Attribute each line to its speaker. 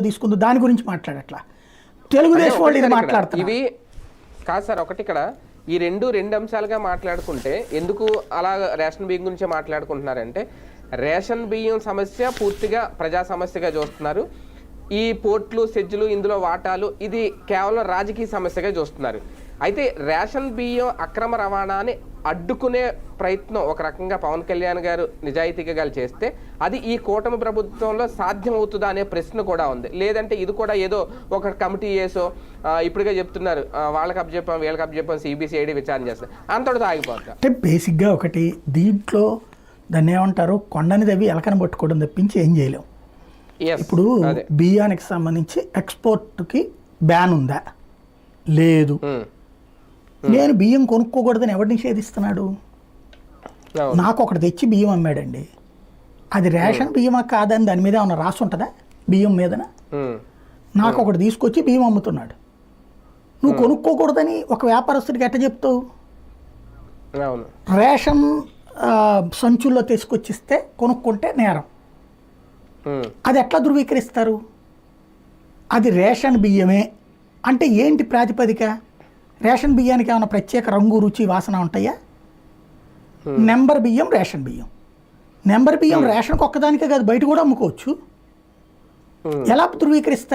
Speaker 1: తీసుకుందో దాని గురించి మాట్లాడట్లా. తెలుగుదేశం వాళ్ళు ఇది మాట్లాడుతున్నారు.
Speaker 2: ఇవి కాదు సార్, ఒకటి ఇక్కడ ఈ రెండు అంశాలుగా మాట్లాడుకుంటే ఎందుకు అలా రేషన్ బియ్యం గురించి మాట్లాడుకుంటున్నారంటే, రేషన్ బియ్యం సమస్య పూర్తిగా ప్రజా సమస్యగా చూస్తున్నారు. ఈ పోర్ట్లు సెజ్జులు ఇందులో వాటాలు ఇది కేవలం రాజకీయ సమస్యగా చూస్తున్నారు. అయితే రేషన్ బియ్యం అక్రమ రవాణాని అడ్డుకునే ప్రయత్నం ఒక రకంగా పవన్ కళ్యాణ్ గారు నిజాయితీగా చేస్తే అది ఈ కూటమి ప్రభుత్వంలో సాధ్యం అవుతుందా అనే ప్రశ్న కూడా ఉంది. లేదంటే ఇది కూడా ఏదో ఒక కమిటీ చేసో ఇప్పుడుగా చెప్తున్నారు వాళ్ళకి అప్పచెప్పాం వీళ్ళకి అప్పచెప్పాం సిబిసిఐడి విచారణ చేస్తారు అంతటితో ఆగిపోతా.
Speaker 1: అంటే బేసిక్గా ఒకటి దీంట్లో దాన్ని ఏమంటారు, కొండని తవ్వి ఎలకని పట్టుకోవడం తప్పించి ఏం చేయలేము. ఇప్పుడు బియ్యానికి సంబంధించి ఎక్స్పోర్ట్కి బ్యాన్ ఉందా? లేదు. నేను బియ్యం కొనుక్కోకూడదని ఎవరు నిషేధిస్తున్నాడు? నాకు ఒకటి తెచ్చి బియ్యం అమ్మాడండి, అది రేషన్ బియ్యమా కాదని దాని మీద ఏమన్నా రాసి ఉంటుందా? బియ్యం మీదన నాకు ఒకటి తీసుకొచ్చి బియ్యం అమ్ముతున్నాడు, నువ్వు కొనుక్కోకూడదని ఒక వ్యాపారస్తుడికి ఎట్ట చెప్తావు? రేషన్ సంచుల్లో తీసుకొచ్చిస్తే కొనుక్కుంటే నేరం, అది ఎట్లా ధృవీకరిస్తారు? అది రేషన్ బియ్యమే అంటే ఏంటి ప్రాతిపదిక? రేషన్ బియ్యానికి ఏమైనా ప్రత్యేక రంగు రుచి వాసన ఉంటాయా? నెంబర్ బియ్యం రేషన్ బియ్యం, నెంబర్ బియ్యం రేషన్కి ఒక్కదానికే కాదు బయట కూడా అమ్ముకోవచ్చు. ఎలా ధృవీకరిస్తారు?